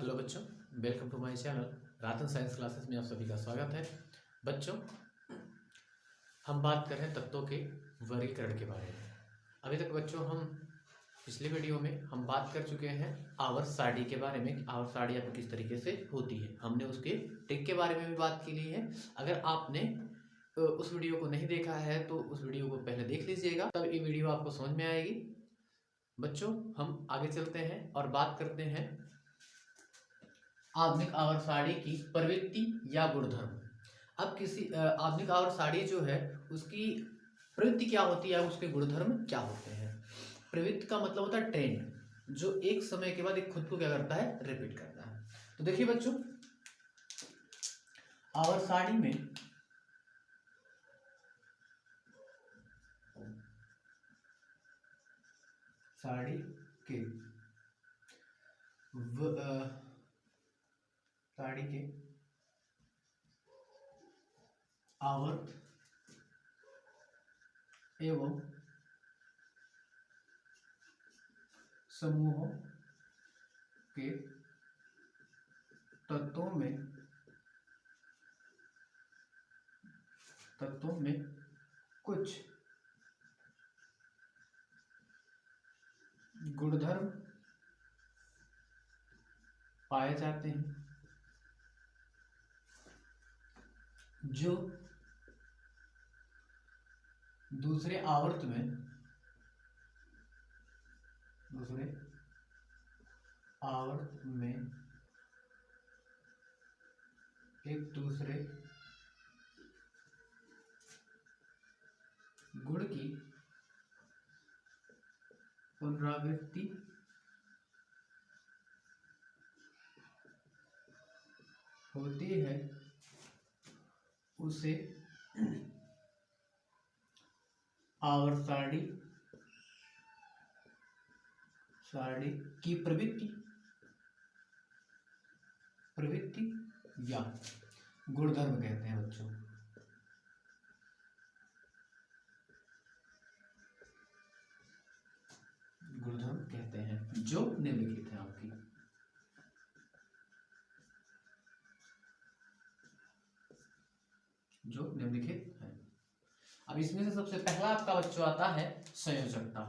Hello बच्चों, welcome to my channel Ratan science classes में आप सभी का स्वागत है। बच्चों, हम बात कर रहे हैं तत्वों के वर्गीकरण के बारे में। अभी तक बच्चों हम पिछले वीडियो में हम बात कर चुके हैं आवर्त सारणी के बारे में। आवर्त सारणी आपको किस तरीके से होती है, हमने उसके ट्रिक के बारे में भी बात की ली है। अगर आपने उस वीडियो को नहीं देखा है तो उस वीडियो को पहले देख लीजिएगा, तब ये वीडियो आपको समझ में आएगी। बच्चों, हम आगे चलते हैं और बात करते हैं आधुनिक आवर्त सारणी की प्रवृत्ति या गुणधर्म। अब किसी आधुनिक आवर्त सारणी जो है उसकी प्रवृत्ति क्या होती है, उसके गुणधर्म क्या होते हैं। प्रवृत्ति का मतलब होता है ट्रेंड, जो एक समय के बाद एक खुद को क्या करता है, रिपीट करता है। तो देखिए बच्चों, आवर्त सारणी में सारणी के सारणी के आवर्त एवं समूहों के तत्वों में कुछ गुणधर्म पाए जाते हैं जो दूसरे आवर्त में एक दूसरे गुण की पुनरावृत्ति होती है, उसे आवर्त सारणी की प्रवृत्ति या गुणधर्म कहते हैं बच्चों। गुणधर्म कहते हैं जो निम्नलिखित है आपकी। जो निम्नलिखित है। अब इसमें से सबसे पहला आपका बच्चों आता है संयोजकता।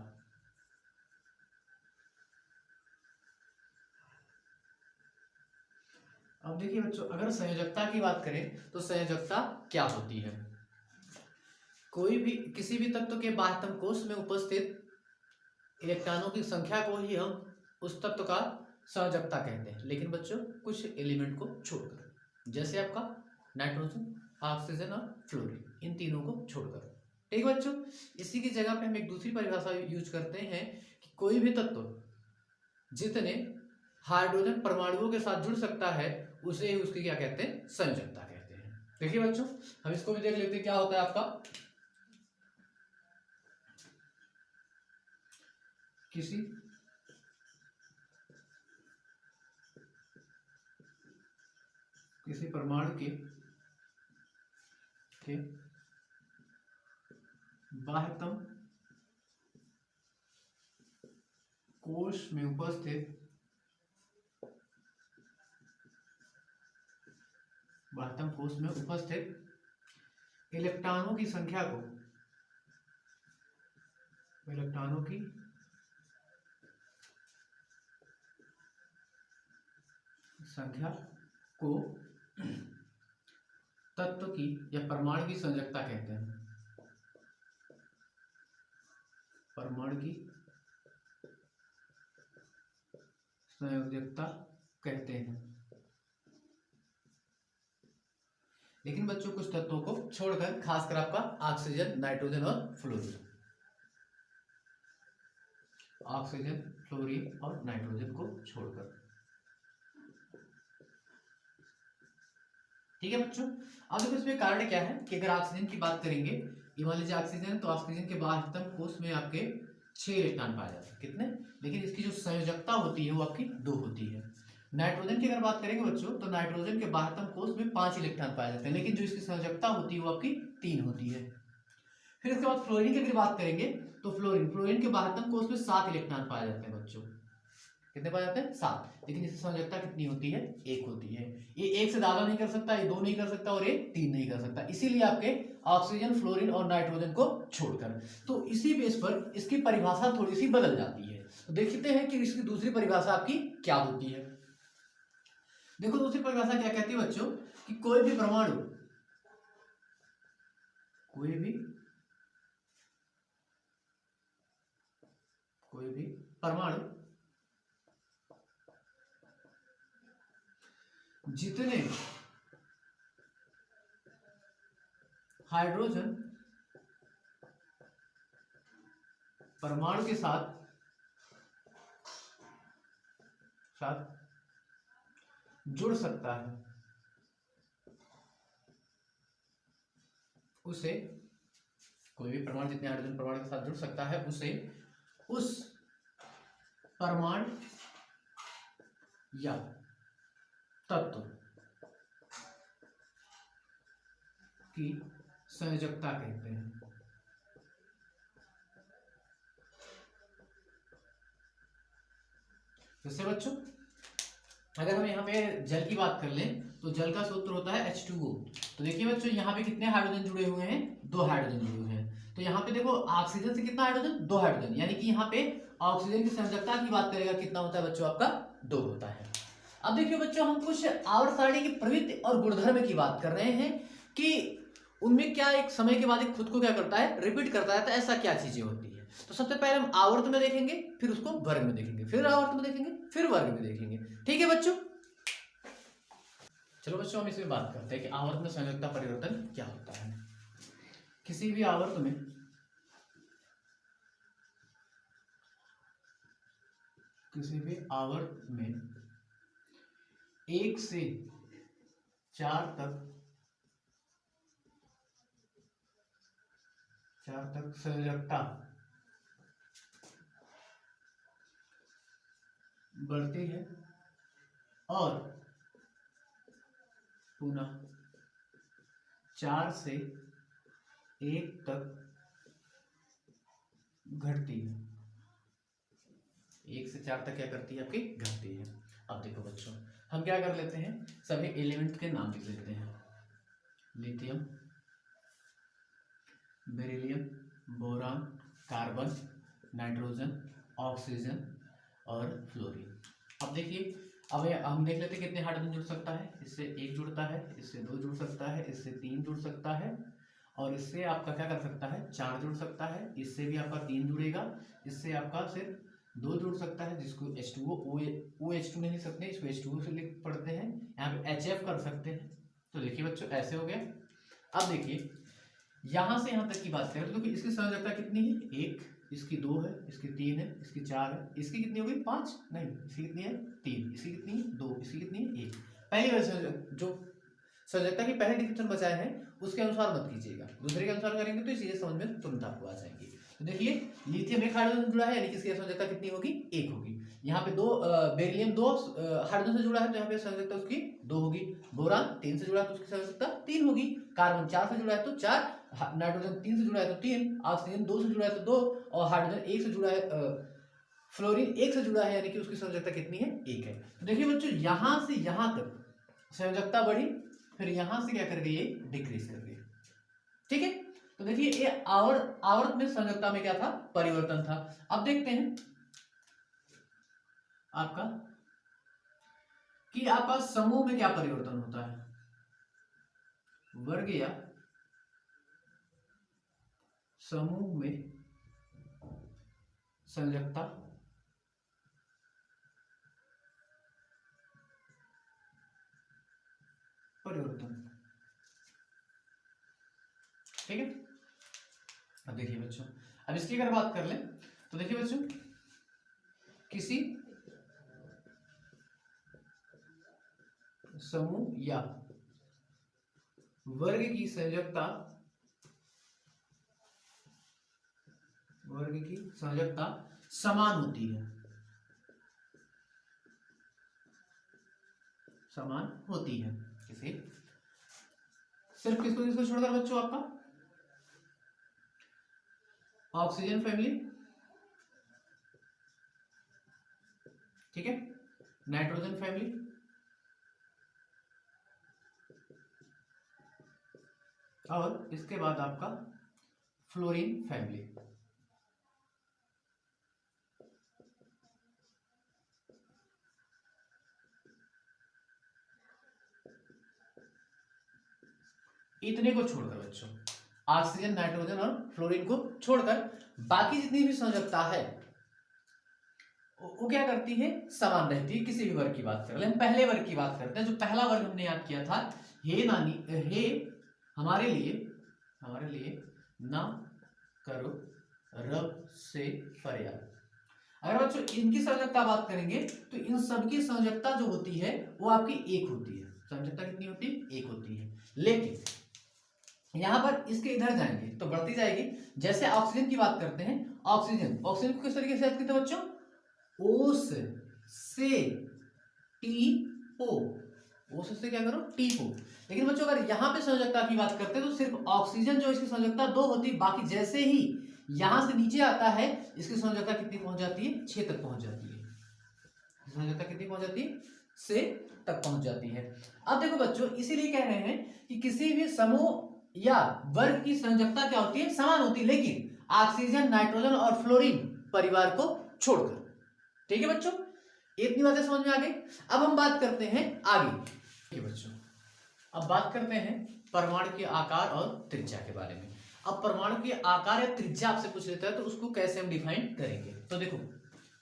अब देखिए बच्चों, अगर संयोजकता की बात करें तो संयोजकता क्या होती है। कोई भी किसी भी तत्व के बाह्यतम कोश में उपस्थित इलेक्ट्रॉनों की संख्या को ही हम उस तत्व का संयोजकता कहते हैं, लेकिन बच्चों कुछ एलिमेंट को छोड़कर, जैसे आपका नाइट्रोजन, ऑक्सीजन और फ्लोरीन, इन तीनों को छोड़कर। ठीक बच्चों, इसी की जगह पे हम एक दूसरी परिभाषा यूज करते हैं कि कोई भी तत्व जितने हाइड्रोजन परमाणुओं के साथ जुड़ सकता है उसे ही उसकी क्या कहते हैं, संयोजकता कहते हैं। देखिए बच्चों, हम इसको भी देख लेते हैं क्या होता है आपका। किसी परमाणु के बाह्यतम कोश में उपस्थित इलेक्ट्रॉनों की संख्या को तत्व की या परमाणु की संयोजकता कहते हैं। परमाणु की संयोजकता कहते हैं। लेकिन बच्चों कुछ तत्वों को छोड़कर, खासकर आपका ऑक्सीजन, नाइट्रोजन और फ्लोरीन, ऑक्सीजन, फ्लोरीन और नाइट्रोजन को छोड़कर। ठीक है बच्चों, अब देखो इसमें कारण क्या है कि अगर ऑक्सीजन की बात करेंगे, ये मान लीजिए ऑक्सीजन, तो ऑक्सीजन के बाह्यतम कोश में आपके 6 इलेक्ट्रॉन पाए जाते हैं। कितने? लेकिन इसकी जो संयोजकता होती है वो आपकी 2 होती है। नाइट्रोजन की अगर बात करेंगे बच्चों, तो नाइट्रोजन के बाह्यतम कोश में 5 इलेक्ट्रॉन पाए जाते हैं, लेकिन जो इसकी संयोजकता होती है वो आपकी 3 होती है। फिर इसके बाद फ्लोरीन की अगर बात करेंगे तो फ्लोरीन के बाह्यतम कोश में 7 इलेक्ट्रॉन पाए जाते हैं बच्चों। कितने पाए जाते हैं? 7। लेकिन इसकी संयोजकता कितनी होती है? 1 होती है। ये 1 से ज्यादा नहीं कर सकता, ये 2 नहीं कर सकता और ये 3 नहीं कर सकता, इसीलिए आपके ऑक्सीजन, फ्लोरीन और नाइट्रोजन को छोड़कर। तो इसी बेस पर इसकी परिभाषा थोड़ी सी बदल जाती है। तो देखते हैं कि इसकी दूसरी परिभाषा आपकी क्या होती है। देखो दूसरी परिभाषा क्या कहती है बच्चों, कि कोई भी परमाणु, कोई भी परमाणु जितने हाइड्रोजन परमाणु के साथ जुड़ सकता है, उसे, कोई भी परमाणु जितने हाइड्रोजन परमाणु के साथ जुड़ सकता है, उसे उस परमाणु या तत्व की संयोजकता कहते हैं। जैसे बच्चों अगर हम यहाँ पे जल की बात कर लें तो जल का सूत्र होता है H2O। तो देखिए बच्चों यहाँ पे कितने हाइड्रोजन जुड़े हुए हैं? 2 हाइड्रोजन जुड़े हुए हैं। तो यहाँ पे देखो ऑक्सीजन से कितना हाइड्रोजन? 2 हाइड्रोजन, यानी कि यहाँ पे ऑक्सीजन की संयोजकता की बात करेगा कितना होता है बच्चों? आपका 2 होता है। अब देखिए बच्चों हम कुछ आवर्त सारणी की प्रवृत्ति और गुणधर्म की बात कर रहे हैं कि उनमें क्या एक समय के बाद खुद को क्या करता है? रिपीट करता है। तो ऐसा क्या चीजें होती है? तो सबसे पहले हम आवर्त में देखेंगे, फिर उसको वर्ग में देखेंगे, फिर आवर्त में देखेंगे, फिर वर्ग में देखेंगे। ठीक है बच्चों? चलो बच्चों हम इसमें बात करते हैं कि आवर्त में संयोजकता परिवर्तन क्या होता है। किसी भी आवर्त में 1 से 4 तक संयोजकता बढ़ती है और पुनः 4 से 1 तक घटती है। 1 से 4 तक क्या करती है? आपकी घटती है। अब देखो बच्चों हम क्या कर लेते हैं, सभी एलिमेंट के नाम लिख लेते हैं। Lithium, beryllium, boron, carbon, nitrogen, oxygen और फ्लोरीन। अब देखिए अब हम देख लेते हैं कितने हाइड्रोजन जुड़ सकता है। इससे 1 जुड़ता है, इससे 2 जुड़ सकता है, इससे 3 जुड़ सकता है और इससे आपका क्या कर सकता है? 4 जुड़ सकता है। इससे भी आपका 3 जुड़ेगा, इससे आपका सिर्फ 2 जुड़ सकता है, जिसको H2O OH2 नहीं लिख सकते, इसको H2O से लिख पढ़ते हैं। यहाँ पे HF कर सकते हैं। तो देखिए बच्चों ऐसे हो गया। अब देखिए यहां से यहां तक की बात करें तो इसकी संयोजकता कितनी है? 1, इसकी 2 है, इसकी 3 है, इसकी 4 है, इसकी कितनी हो गई? 5 नहीं, इसकी कितनी है? 3, इसकी कितनी है? 2, इसकी कितनी है? 1। पहली बार जो संयोजकता की पहले डिस्क्रिप्शन बचाए हैं उसके अनुसार मत कीजिएगा, दूसरे के अनुसार करेंगे तो ये चीजें समझ में तुरंत आपको आ जाएंगी। तो देखिए लिथियम 1 हाइड्रोजन जुड़ा है, यानी कि इसकी संयोजकता कितनी होगी? 1 होगी। यहाँ पे 2 बेरिलियम 2 हाइड्रोजन से जुड़ा है तो यहाँ पे संयोजकता उसकी 2 होगी। बोरान 3 से जुड़ा है तो उसकी संयोजकता 3 होगी। कार्बन 4 से जुड़ा है तो 4, नाइट्रोजन 3 से जुड़ा है तो 3, ऑक्सीजन 2 से जुड़ा है तो 2 और हाइड्रोजन 1 से जुड़ा है, फ्लोरीन 1 से जुड़ा है, यानी कि उसकी संयोजकता कितनी है? 1 है। तो देखिए बच्चों यहां से यहां तक संयोजकता बढ़ी, फिर यहां से क्या कर गई? ये डिक्रीज कर गई। ठीक है? तो देखिए ये आवर्त में संयोजकता में क्या था? परिवर्तन था। अब देखते हैं आपका कि आपका समूह में क्या परिवर्तन होता है। वर्ग या समूह में संयोजकता परिवर्तन। ठीक है? अब देखिए बच्चों अब इसकी अगर बात कर लें तो देखिए बच्चों किसी समूह या वर्ग की संयोजकता समान होती है, किसी सिर्फ किसको छोड़कर बच्चों? आपका ऑक्सीजन फैमिली, ठीक है, नाइट्रोजन फैमिली, और इसके बाद आपका फ्लोरीन फैमिली। इतने को छोड़कर बच्चों, ऑक्सीजन, नाइट्रोजन और फ्लोरीन को छोड़कर बाकी जितनी भी संयोजकता है वो क्या करती है, समान रहती है। किसी भी वर्ग की बात करें, हम पहले वर्ग की बात करते हैं। जो पहला वर्ग हमने याद किया था, हे नानी, हे हमारे लिए ना करो रब से फरियाद। अगर बच्चों इनकी संयोजकता बात करेंगे तो इन सबकी संयोजकता जो होती है वो आपकी एक होती है। संयोजकता कितनी होती है, एक होती है। लेकिन यहां पर इसके इधर जाएंगे तो बढ़ती जाएगी। जैसे ऑक्सीजन की बात करते हैं, ऑक्सीजन को किस तरीके से याद करते हैं बच्चों, ओस से टी ओ, ओस से क्या करो, टी ओ। लेकिन बच्चों अगर यहां पे संयोजकता की बात करते हैं तो सिर्फ ऑक्सीजन जो इसकी संयोजकता 2 होती है, बाकी जैसे ही यहां से नीचे आता है इसकी संयोजकता कितनी पहुंच जाती है, 6 तक पहुंच जाती है। संयोजकता कितनी पहुंच जाती है, 6 तक पहुंच जाती है। अब देखो बच्चों, इसीलिए कह रहे हैं कि किसी भी समूह या वर्ग की संयोजकता क्या होती है, समान होती है, लेकिन ऑक्सीजन, नाइट्रोजन और फ्लोरीन परिवार को छोड़कर। ठीक है बच्चों, इतनी बातें समझ में आ गई। अब हम बात करते हैं आगे। ठीक है बच्चों, अब बात करते हैं परमाणु के आकार और त्रिज्या के बारे में। अब परमाणु के आकार या त्रिज्या आपसे पूछ लेता है तो उसको कैसे हम डिफाइन करेंगे। तो देखो,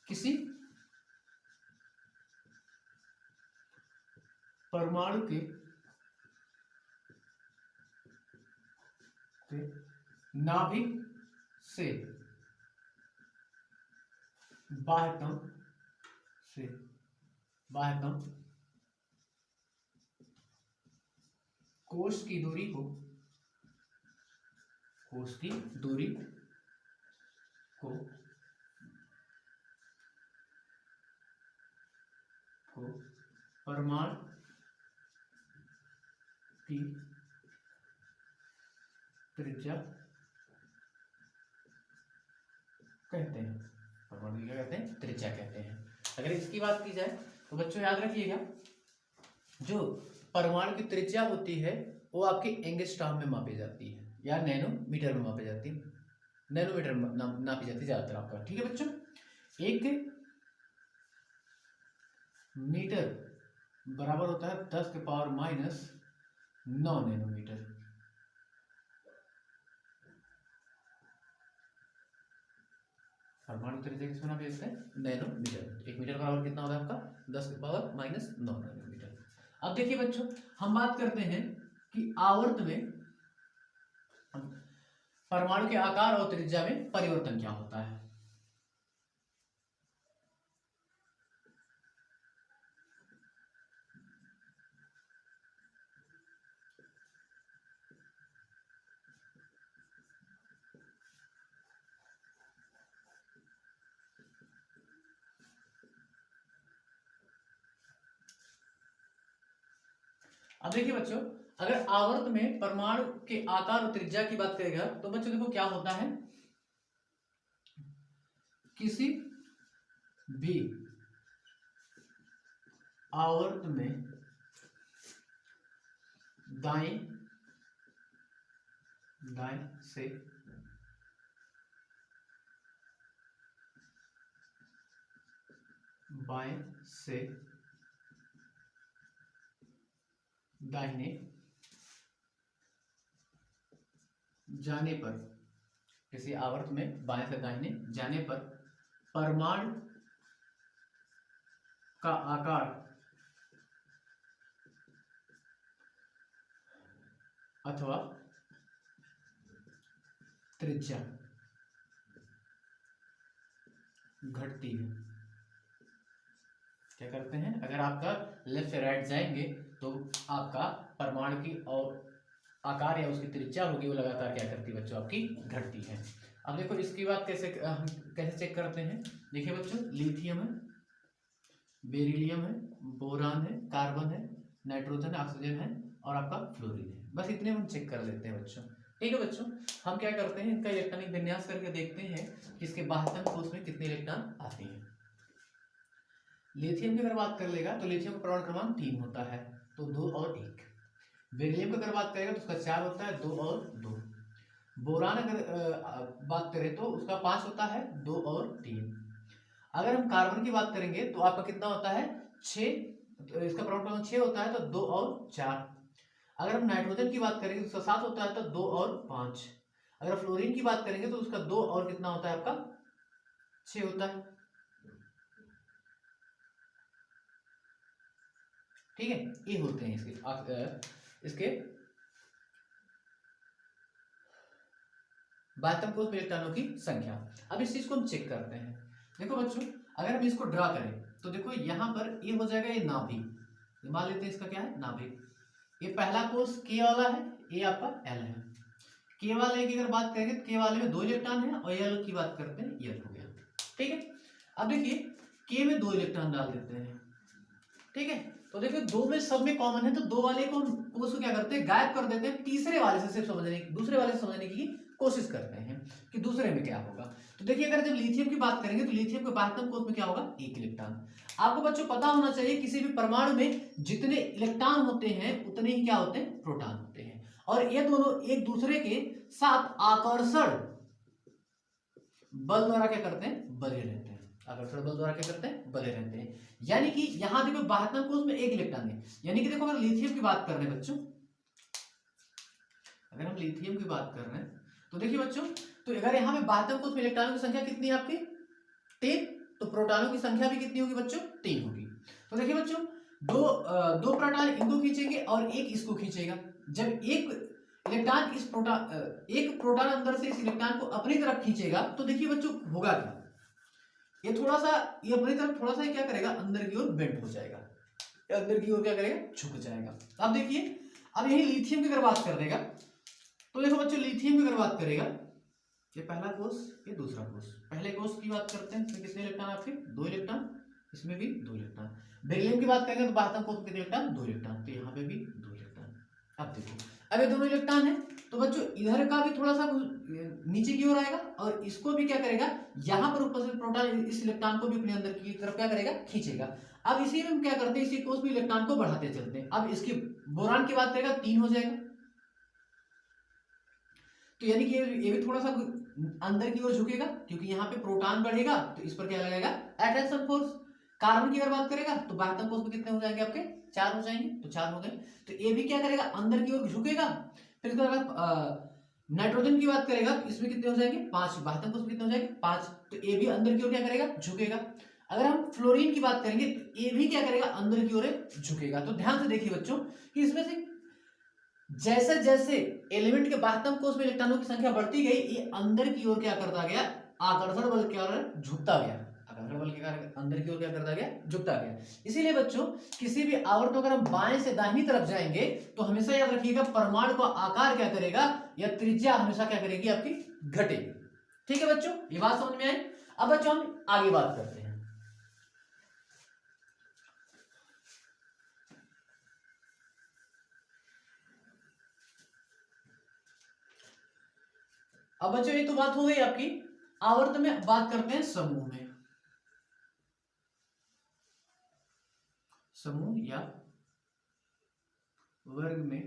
किसी परमाणु के नाभिक से बाह्यतम कोश की दूरी को परमाणु की त्रिज्या कहते हैं। परमाणु की क्या कहते हैं, त्रिज्या कहते हैं। अगर इसकी बात की जाए तो बच्चों याद रखिएगा, जो परमाणु की त्रिज्या होती है वो आपकी एंगस्ट्रॉम में मापी जाती है या नैनोमीटर में मापी जाती है। नैनोमीटर में नापी जाती है ज्यादातर आपका। ठीक है बच्चों, 1 मीटर बराबर होता है 10 के पावर -9 नैनोमीटर। परमाणु त्रिज्या किसमें नापी जाता है, नैनोमीटर। 1 मीटर बराबर कितना होता है आपका, 10 के पावर -9 नैनोमीटर। अब देखिए बच्चों, हम बात करते हैं कि आवर्त में परमाणु के आकार और त्रिज्या में परिवर्तन क्या होता है। अब देखिए बच्चों, अगर आवर्त में परमाणु के आकार और त्रिज्या की बात करेगा तो बच्चों देखो क्या होता है, किसी भी आवर्त में दाएं से बाएं से दाहिने जाने पर, किसी आवर्त में बाएं से दाहिने जाने पर परमाणु का आकार अथवा त्रिज्या घटती है। क्या करते हैं, अगर आपका लेफ्ट से राइट जाएंगे तो आपका परमाणु की और आकार या उसकी त्रिज्या होगी वो लगातार क्या करती है बच्चों, आपकी घटती है। अब देखो इसकी बात कैसे चेक करते हैं। देखिए बच्चों, लिथियम है, बेरिलियम है, बोरान है, कार्बन है, नाइट्रोजन, ऑक्सीजन है और आपका फ्लोरीन है। बस इतने हम चेक कर लेते हैं बच्चों। ठीक है बच्चों, हम क्या करते हैं, इनका इलेक्ट्रॉनिक विन्यास करके देखते हैं कि इसके बाह्यतम कोश में कितने इलेक्ट्रॉन आते हैं। लिथियम की अगर बात कर लेगा तो लिथियम का परमाणु क्रमांक 3 होता है, तो 2 और 1। बेरिलियम की अगर बात करेगा तो उसका 4 होता है, 2 और 2। बोरान अगर बात करें तो उसका 5 होता है, 2 और 3। अगर हम कार्बन की बात करेंगे तो आपका कितना होता है, 6, तो इसका परमाणु क्रमांक 6 होता है, तो 2 और 4। अगर हम नाइट्रोजन की बात करेंगे तो उसका 7 होता है, तो 2 और 5। अगर फ्लोरीन की बात करेंगे तो उसका 2 और कितना होता है आपका, 6 होता है। ठीक है, ये होते हैं इसके बाह्यतम कोष में इलेक्ट्रॉनों की संख्या। अब इस चीज को हम चेक करते हैं। देखो बच्चों, अगर हम इसको ड्रा करें तो देखो यहां पर ये हो जाएगा, ये नाभिक, मान लेते हैं इसका क्या है, नाभिक। ये पहला कोष के वाला है, ये आपका एल है। के वाले की अगर बात करेंगे तो के वाले में 2 इलेक्ट्रॉन है, और एल की बात करते हैं, एल हो गया। ठीक है, अब देखिए के में 2 इलेक्ट्रॉन डाल देते हैं। ठीक है, तो देखिए 2 में सब में कॉमन है, तो 2 वाले को हम कोष को क्या करते हैं, गायब कर देते हैं। तीसरे वाले से सिर्फ समझने की, दूसरे वाले से समझने की कोशिश करते हैं कि दूसरे में क्या होगा। तो देखिए अगर जब लिथियम की बात करेंगे तो लिथियम के बाह्यतम कोष में क्या होगा, 1 इलेक्ट्रॉन। आपको बच्चों पता होना चाहिए किसी भी परमाणु में जितने इलेक्ट्रॉन होते हैं उतने ही क्या होते हैं, प्रोटॉन होते हैं। और ये दोनों एक दूसरे के साथ आकर्षण बल द्वारा क्या करते हैं, बले रहते हैं। आकर्षण बल द्वारा क्या करते हैं, बले रहते हैं। यानी कि यहां देखो बाह्यतम कोष में 1 इलेक्ट्रॉन है, यानी कि देखो अगर लिथियम की बात कर रहे हैं बच्चों, अगर हम लिथियम की बात कर रहे हैं तो देखिए बच्चों, तो अगर यहाँ पे बाह्यतम कोष में इलेक्ट्रॉनों की संख्या कितनी है आपकी, 3, तो प्रोटॉनों की संख्या भी कितनी होगी बच्चों, 3 होगी। तो देखिए बच्चों, दो प्रोटॉन इनको खींचेंगे और एक इसको खींचेगा। जब एक इलेक्ट्रॉन एक प्रोटॉन अंदर से इस इलेक्ट्रॉन को अपनी तरफ खींचेगा तो देखिए बच्चों होगा क्या, ये थोड़ा सा, ये अपनी तरफ थोड़ा सा क्या करेगा, अंदर की ओर बेंड हो जाएगा, अंदर की ओर क्या करेगा, झुक जाएगा। अब देखिए, अब यही लिथियम की अगर बात कर देगा तो देखो बच्चों, लिथियम की अगर बात करेगा, ये पहला कोष, ये दूसरा कोष। पहले कोष की बात करते हैं, इसमें कितने इलेक्ट्रॉन आपके, 2 इलेक्ट्रॉन, इसमें भी 2 इलेक्ट्रॉन। बेरिलियम की बात करेंगे तो बाह्यतम कोष में कितने इलेक्ट्रॉन, 2 इलेक्ट्रॉन, तो यहाँ पे भी 2 इलेक्ट्रॉन। अब देखो, अब ये दोनों इलेक्ट्रॉन है, तो बच्चों इधर का भी थोड़ा सा नीचे की ओर आएगा और इसको भी क्या करेगा, यहाँ पर उपस्थित प्रोटॉन इस इलेक्ट्रॉन को भी अपने अंदर की तरफ क्या करेगा, खींचेगा। अब इसी में हम क्या करते हैं, इसी कोष में इलेक्ट्रॉन को बढ़ाते चलते हैं। अब इसकी बोरान की बात करेगा 3 हो जाएगा, तो यानी कि ये भी थोड़ा सा अंदर की ओर झुकेगा, क्योंकि यहाँ पे प्रोटॉन बढ़ेगा तो इस पर क्या लगेगा, अट्रैक्शन फोर्स। कार्बन की अगर बात करेगा तो बाह्यतम कोष में कितने हो जाएंगे आपके, 4 हो जाएंगे, तो 4 हो गए। तो ये भी क्या करेगा, अंदर की ओर झुकेगा। फिर इसके बाद नाइट्रोजन की बात करेगा तो इसमें कितने हो जाएंगे, 5, बाह्यतम कोष में कितने हो जाएंगे, 5, तो ये भी अंदर की ओर क्या करेगा, झुकेगा। अगर हम फ्लोरीन की बात करेंगे तो ये भी क्या करेगा, अंदर की ओर झुकेगा। तो ध्यान से देखिए बच्चों कि इसमें से जैसे जैसे एलिमेंट के बाह्यतम कोष में इलेक्ट्रॉनों की संख्या बढ़ती गई, ये अंदर की ओर क्या करता गया, आकर्षण बल की ओर झुकता गया। आकर्षण बल के कारण अंदर की ओर क्या करता गया, झुकता गया। इसीलिए बच्चों, किसी भी आवर्त में अगर हम बाएं से दाहिनी तरफ जाएंगे तो हमेशा याद रखिएगा, परमाणु का आकार क्या करेगा, या त्रिज्या हमेशा क्या करेगी आपकी, घटेगी। ठीक है बच्चों, ये बात समझ में आई। अब बच्चों हम आगे बात करते हैं। अब बच्चों ये तो बात हो गई आपकी आवर्त में, बात करते हैं समूह में। समूह या वर्ग में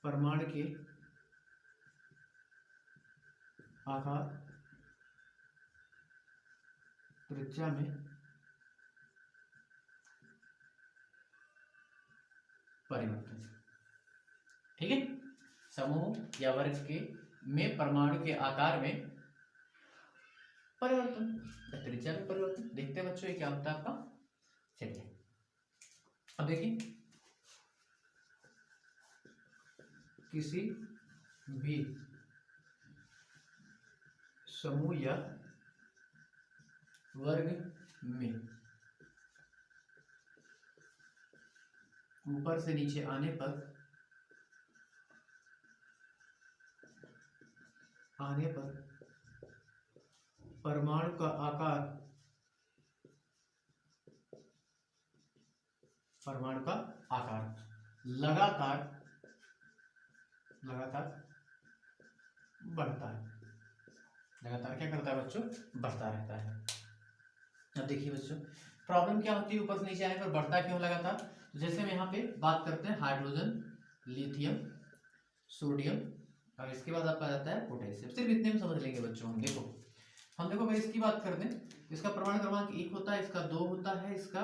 परमाणु के आकार, त्रिज्या में परिवर्तन। ठीक है, समूह या वर्ग के में परमाणु के आकार में परिवर्तन, त्रिज्या में परिवर्तन। देखते हैं बच्चों ये क्या होता है आपका। चलिए अब देखिए, किसी भी समूह या वर्ग में ऊपर से नीचे आने पर परमाणु का आकार, लगातार बढ़ता है। लगातार क्या करता है बच्चों, बढ़ता रहता है। अब देखिए बच्चों प्रॉब्लम क्या होती है, ऊपर से नीचे आने पर बढ़ता क्यों लगातार। तो जैसे हम यहाँ पे बात करते हैं हाइड्रोजन, लिथियम, सोडियम और इसके बाद आपका जाता है पोटेशियम। सिर्फ इतने में समझ लेंगे बच्चों। हम देखो अगर इसकी बात कर दें, इसका परमाणु क्रमांक 1 होता है, इसका 2 होता है, इसका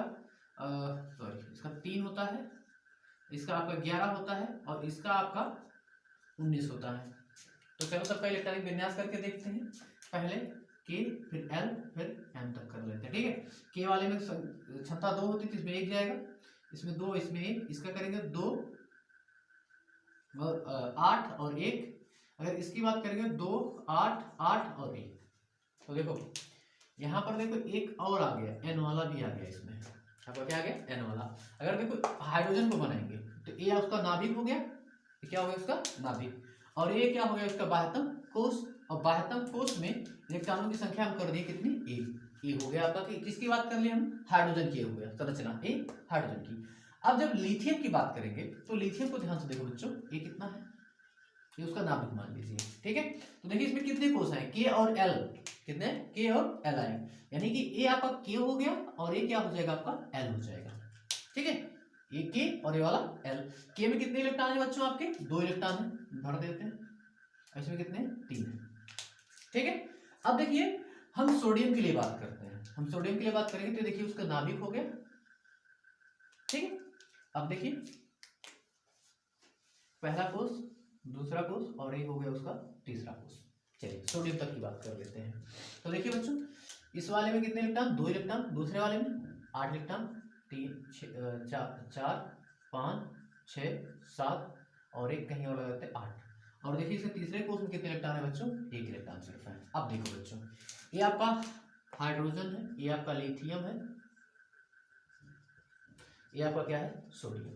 3 होता है, इसका आपका 11 होता है और इसका आपका 19 होता है। तो चलो सबका इलेक्ट्रॉनिक विन्यास करके देखते हैं। पहले के, फिर एल, फिर एम तक कर लेते हैं। ठीक है, के वाले में क्षमता 2 होती थी, इसमें 1 जाएगा, इसमें 2, इसमें 1, इसका करेंगे 2 और 8 और 1। अगर इसकी बात करेंगे 2, 8, 8 और 1। तो देखो यहाँ पर देखो एक और आ गया, एन वाला भी आ गया इसमें। आपका क्या आ गया, एन वाला। अगर देखो हाइड्रोजन को बनाएंगे तो ये उसका नाभिक हो गया, क्या हो गया उसका नाभिक, और ये क्या हो गया उसका बाह्यतम कोष। और बाह्यतम कोष में इलेक्ट्रॉनों की संख्या हम कर दिए कितनी, ए हो गया आपका। किसकी बात कर ली हम, हाइड्रोजन की हो गया संरचना ए हाइड्रोजन की। अब जब लिथियम की बात करेंगे तो लिथियम को ध्यान से देखो बच्चों, ये कितना है, ये उसका नाभिक मान लीजिए। ठीक है, तो देखिए इसमें कितने कोष हैं, के और एल, कितने के और एल आए, यानी कि ये आपका के हो गया और ये क्या हो जाएगा आपका एल हो जाएगा। ठीक है, ये के और ये वाला एल। के में कितने इलेक्ट्रॉन है बच्चों आपके, 2 इलेक्ट्रॉन है, भर देते हैं। इसमें कितने, 3 है। ठीक है, अब देखिए हम सोडियम के लिए बात करते हैं। हम सोडियम के लिए बात करेंगे तो देखिए उसका नाभिक हो गया। ठीक है, अब देखिए पहला कोष, दूसरा कोष और ये हो गया उसका तीसरा कोष। चलिए सोडियम तक की बात कर लेते हैं। तो देखिए बच्चों इस वाले में कितने इलेक्ट्रॉन, 2 इलेक्ट्रॉन, दूसरे वाले में 8 इलेक्ट्रॉन, 3 4 5 6 7 और एक कहीं और लगाते हैं 8। और देखिए इसके तीसरे कोष में कितने इलेक्ट्रॉन है बच्चों, 1 इलेक्ट्रॉन सिर्फ है। अब देखो बच्चों ये आपका हाइड्रोजन है, ये आपका लिथियम है, ये आपका क्या है, सोडियम।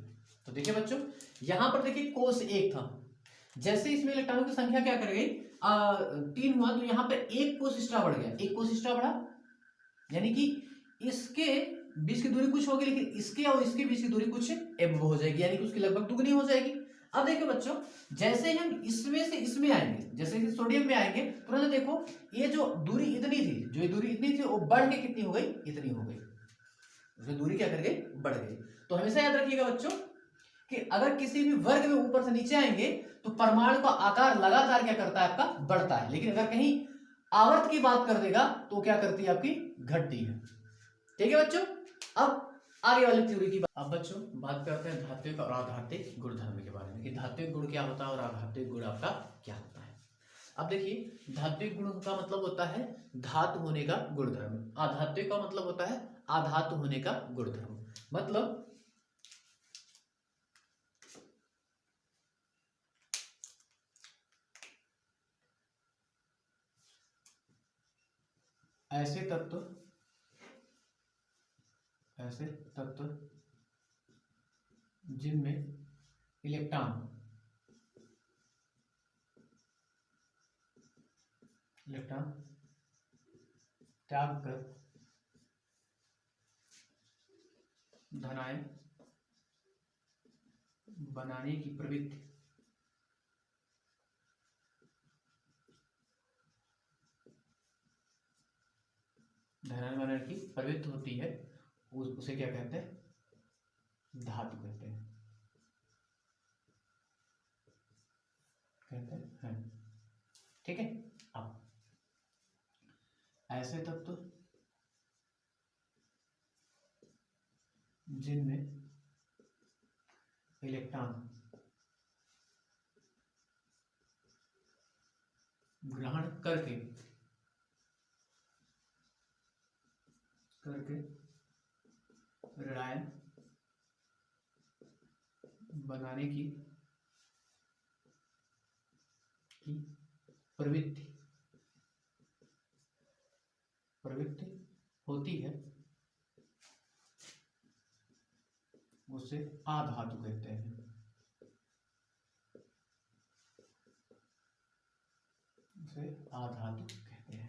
तो देखिए बच्चों यहां पर देखिए कोष 1 था, जैसे इसमें इलेक्ट्रॉनों की संख्या क्या कर गई, 3 हुआ, तो यहाँ पे एक कोष एक्स्ट्रा बढ़ गया, एक कोष एक्स्ट्रा बढ़ा, यानी कि इसके बीच की दूरी कुछ होगी लेकिन इसके और इसके बीच की दूरी कुछ एब हो जाएगी, यानी कि उसकी लगभग दुगनी हो जाएगी। अब देखो बच्चों जैसे हम इसमें से इसमें आएंगे, जैसे कि सोडियम में आएंगे, तुरंत देखो ये जो दूरी इतनी थी, जो ये दूरी इतनी थी वो बढ़ के कितनी हो गई, इतनी हो गई, उसकी दूरी क्या कर गई, बढ़ गई। तो हमेशा याद रखिएगा बच्चों कि अगर किसी भी वर्ग में ऊपर से नीचे आएंगे तो परमाणु का आकार लगातार क्या करता है, आपका बढ़ता है, लेकिन अगर कहीं आवर्त की बात कर देगा तो क्या करती है, आपकी घटती है। ठीक है बच्चों, अब आगे वाली थ्योरी की बात। अब बच्चों बात करते हैं धात्विक और आधात्विक गुणधर्म के बारे में, कि धात्विक गुण क्या होता है और आधात्विक गुण आपका क्या होता है। अब देखिए धात्विक गुण का मतलब होता है धातु होने का गुणधर्म, आधात्विक का मतलब होता है अधातु होने का गुणधर्म। मतलब ऐसे तत्व जिनमें इलेक्ट्रॉन त्याग कर धनायन बनाने की प्रवृत्ति होती है, उसे क्या कहते हैं, धातु कहते हैं। ठीक है, अब ऐसे तत्व जिनमें इलेक्ट्रॉन ग्रहण करके ऋणायन बनाने की प्रवृत्ति होती है, उसे आधातु कहते हैं। उसे आधातु कहते हैं,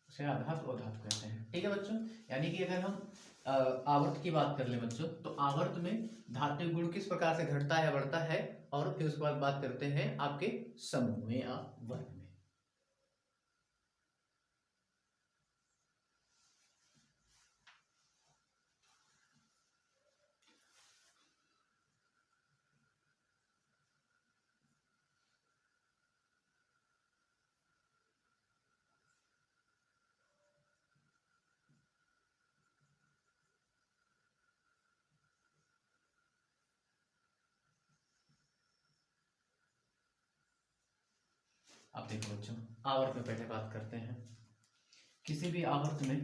उसे आधातु अधातु कहते हैं। ठीक है बच्चों, यानी कि अगर हम आवर्त की बात कर ले बच्चों, तो आवर्त में धात्विक गुण किस प्रकार से घटता है बढ़ता है, और फिर उसके बाद बात करते हैं आपके समूह में या वर्ग में। अब देखो बच्चों, आवर्त में पहले बात करते हैं। किसी भी आवर्त में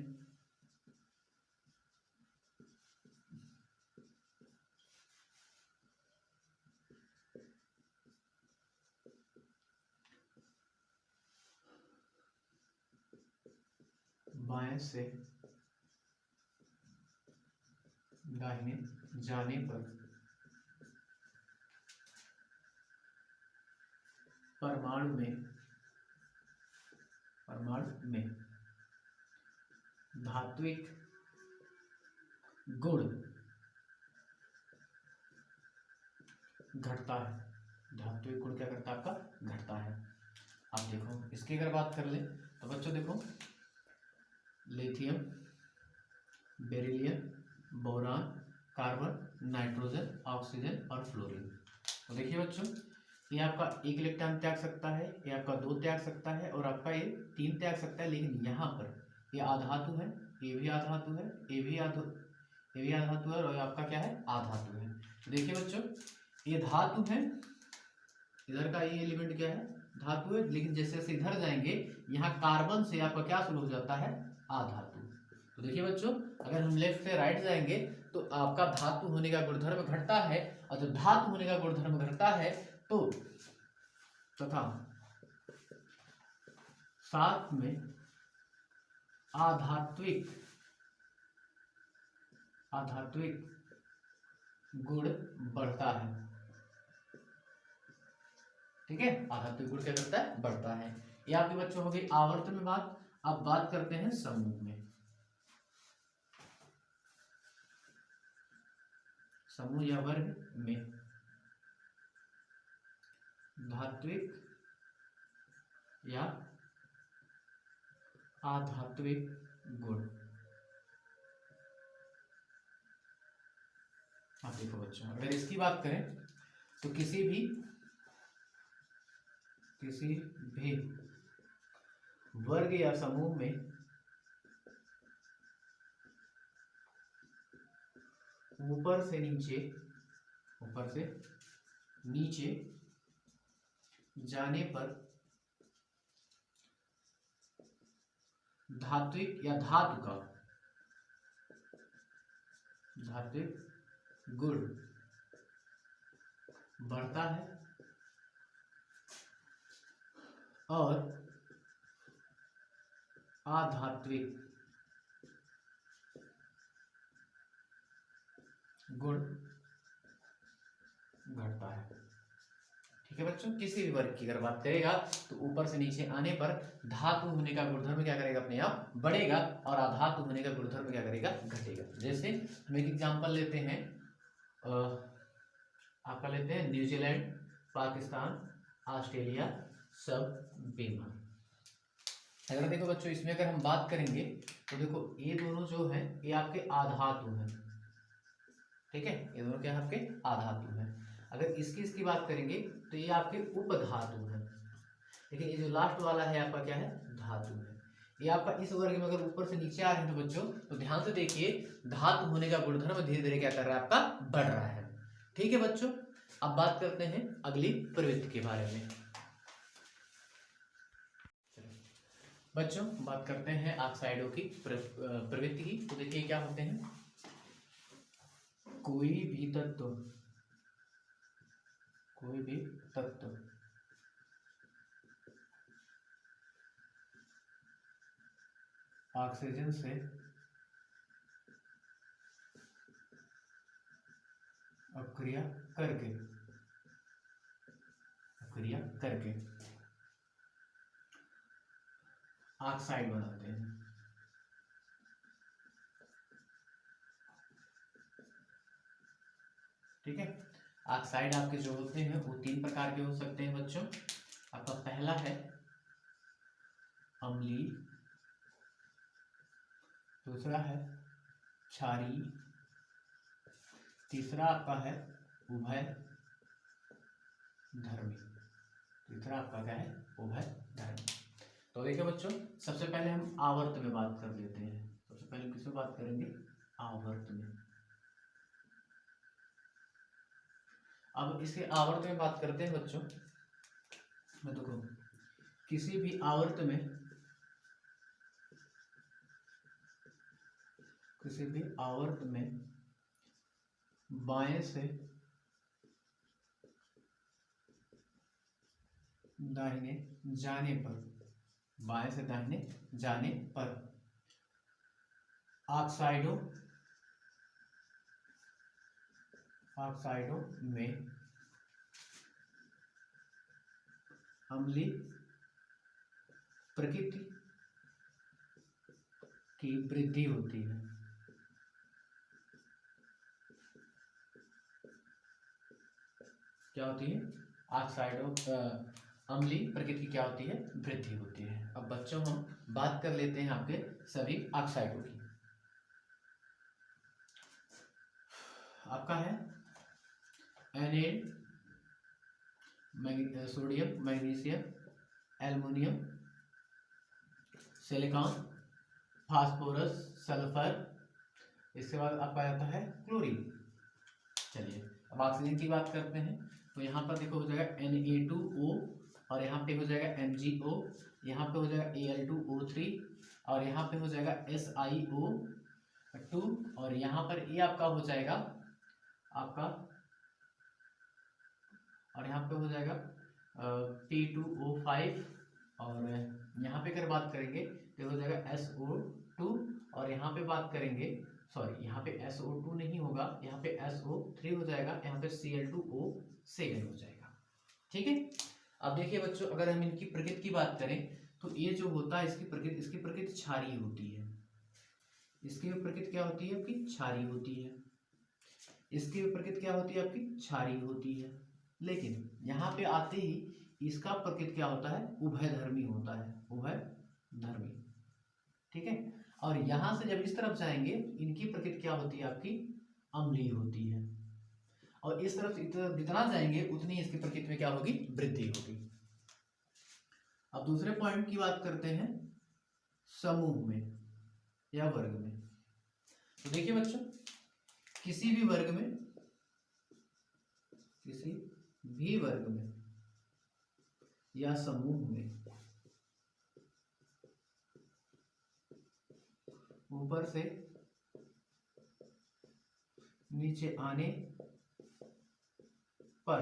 बाएं से दाहिने जाने पर परमाणु में धात्विक गुण घटता है। धात्विक गुण क्या करता है? आपका घटता है। अब देखो इसकी अगर बात कर ले तो बच्चों देखो, lithium, beryllium, boron, carbon, nitrogen, oxygen और फ्लोरीन। तो देखिए बच्चों, ये आपका एक इलेक्ट्रॉन त्याग सकता है, ये आपका 2 त्याग सकता है और आपका ये 3 त्याग सकता है। लेकिन यहाँ पर ये आधातु है, ये भी आधातु है, ये भी आधातु है और आपका क्या है? आधातु है। तो देखिए बच्चों, ये धातु है, इधर का ये एलिमेंट क्या है? धातु है। लेकिन जैसे जैसे इधर जाएंगे, यहाँ कार्बन से आपका क्या शुरू हो जाता है? आधातु। तो देखिए बच्चों, अगर हम लेफ्ट से राइट जाएंगे तो आपका धातु होने का गुणधर्म घटता है, और जब धातु होने का गुणधर्म घटता है तो तथा साथ में आधात्विक गुण बढ़ता है। ठीक है, आधात्विक गुण क्या करता है? बढ़ता है। ये आपके बच्चों हो गई आवर्त में बात। अब बात करते हैं समूह में। समूह या वर्ग में धात्विक या आधात्विक गुण। आप देखो बच्चों, अगर इसकी बात करें तो किसी भी वर्ग या समूह में ऊपर से नीचे जाने पर धात्विक या धातु का धात्विक गुण बढ़ता है और आधात्विक गुण घटता है। ठीक है बच्चों, किसी भी वर्ग की अगर बात करेगा तो ऊपर से नीचे आने पर धातु होने का गुणधर्म क्या करेगा? अपने आप बढ़ेगा, और अधातु होने का गुणधर्म क्या करेगा? घटेगा। जैसे हम एक एग्जांपल लेते हैं, आपका लेते हैं न्यूजीलैंड, पाकिस्तान, ऑस्ट्रेलिया, सब बीमार। अगर देखो बच्चों, इसमें अगर हम बात करेंगे तो देखो ये दोनों जो है ये आपके आधातु हैं। ठीक है, ये दोनों क्या है? आपके आधातु हैं। अगर इसकी बात करेंगे तो ये आपके उपधातु हैं। लेकिन ये जो लास्ट वाला है आपका क्या है? धातु है। ये आपका इस वर्ग में अगर ऊपर से नीचे आ रहे हैं तो बच्चों तो ध्यान से देखिए, धातु होने का गुणधर्म धीरे धीरे क्या कर रहा है? आपका बढ़ रहा है। ठीक है बच्चों, अब बात करते हैं अगली प्रवृत्ति के बारे में। बच्चों बात करते हैं ऑक्साइडों की प्रवृत्ति की। तो देखिए क्या होते हैं, कोई भी तत्व ऑक्सीजन से अक्रिया करके ऑक्साइड बनाते हैं। ठीक है, ऑक्साइड आपके जो होते हैं वो 3 प्रकार के हो सकते हैं बच्चों। आपका पहला है अम्लीय, दूसरा है क्षारीय, तीसरा आपका है उभयधर्मी। तीसरा आपका क्या है? उभयधर्मी। तो देखिए बच्चों, सबसे पहले हम आवर्त में बात कर लेते हैं। सबसे पहले किस में बात करेंगे? आवर्त में। अब इसे आवर्त में बात करते हैं बच्चों। मैं देखो, किसी भी आवर्त में, किसी भी आवर्त में बाएं से दाहिने जाने पर, बाएं से दाहिने जाने पर ऑक्साइडों में अम्लीय प्रकृति की वृद्धि होती है। क्या होती है? ऑक्साइडों अम्लीय प्रकृति की क्या होती है? वृद्धि होती है। अब बच्चों हम बात कर लेते हैं आपके सभी ऑक्साइडों की। आपका है एनेड, sodium, magnesium, aluminium, silicon, phosphorus, sulphur. इसके बाद आपका आता है क्लोरीन। चलिए अब ऑक्सीजन की बात करते हैं। तो यहाँ पर देखो हो जाएगा Na2O, और यहाँ पे हो जाएगा MgO, यहाँ पे हो जाएगा Al2O3, और यहाँ पे हो जाएगा SiO2, और यहाँ पर ये आपका हो जाएगा आपका, और यहाँ पे हो जाएगा P2O5, और यहाँ पे अगर बात करेंगे तो हो जाएगा SO2, और यहाँ पे बात करेंगे, सॉरी यहाँ पे SO2 नहीं होगा, यहाँ पे SO3 हो जाएगा, यहाँ पे Cl2O7 हो जाएगा। ठीक है। अब देखिए बच्चों, अगर हम इनकी प्रकृति की बात करें तो ये जो होता है इसकी प्रकृति क्षारीय होती है। इसकी प्रकृति क्या होती है? आपकी क्षारीय होती है। इसकी प्रकृति क्या होती है? आपकी क्षारीय होती है। लेकिन यहाँ पे आते ही इसका प्रकृति क्या होता है? उभयधर्मी होता है, उभयधर्मी। ठीक है। और यहां से जब इस तरफ जाएंगे इनकी प्रकृति क्या होती है? आपकी अम्लीय होती है। और इस तरफ जितना जाएंगे उतनी इसकी प्रकृति में क्या होगी? वृद्धि होगी। अब दूसरे पॉइंट की बात करते हैं समूह में या वर्ग में। तो देखिए बच्चों, किसी भी वर्ग में या समूह में ऊपर से नीचे आने पर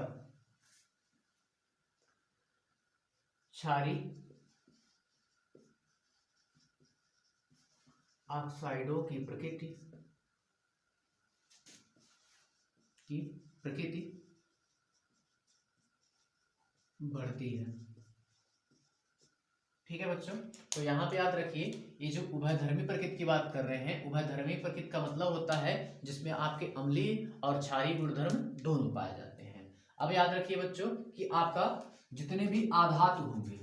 क्षारीय ऑक्साइडों की प्रकृति बढ़ती है। ठीक है बच्चों, तो यहाँ पे याद रखिए, ये जो उभयधर्मी प्रकृति की बात कर रहे हैं, उभयधर्मी प्रकृति का मतलब होता है जिसमें आपके अम्लीय और क्षारीय गुणधर्म दोनों पाए जाते हैं। अब याद रखिए बच्चों कि आपका जितने भी आधातु होंगे,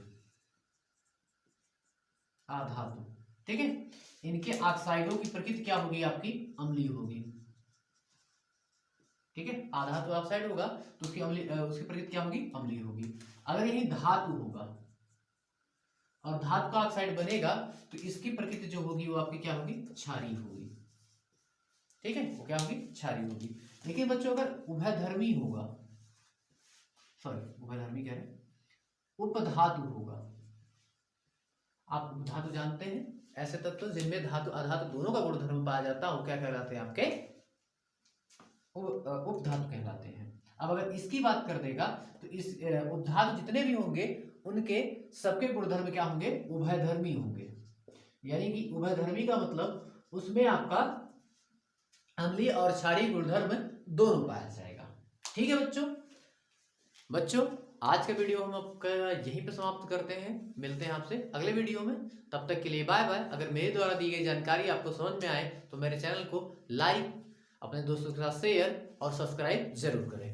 आधातु, ठीक है, इनके ऑक्साइडों की प्रकृति क्या होगी? आपकी अम्लीय होगी। ठीक है, आधातु ऑक्साइड होगा तो उसकी प्रकृति क्या होगी? अम्लीय होगी। अगर यही धातु होगा और धातु का ऑक्साइड बनेगा तो इसकी प्रकृति जो होगी वो आपकी क्या होगी? क्षारीय होगी। ठीक है, वो क्या होगी? क्षारीय होगी। लेकिन बच्चों अगर उभयधर्मी होगा, सॉरी उभयधर्मी कह रहे हैं, उपधातु होगा। आप उपधातु जानते हैं, ऐसे तत्व जिनमें धातु अधातु दोनों का गुणधर्म पाया जाता है वो क्या कहलाते हैं? आपके उपधातु कहलाते हैं। अब अगर इसकी बात कर देगा तो इस उपधातु जितने भी होंगे उनके सबके गुणधर्म क्या होंगे? उभयधर्मी होंगे। यानी कि उभयधर्मी का मतलब उसमें आपका अम्लीय और क्षारीय गुणधर्म दोनों पाया जाएगा। ठीक है बच्चों आज का वीडियो हम आपका यहीं पे समाप्त करते हैं। मिलते हैं आपसे अगले वीडियो में, तब तक के लिए बाय बाय। अगर मेरे द्वारा दी गई जानकारी आपको समझ में आए तो मेरे चैनल को लाइक, अपने दोस्तों के साथ शेयर और सब्सक्राइब जरूर करें।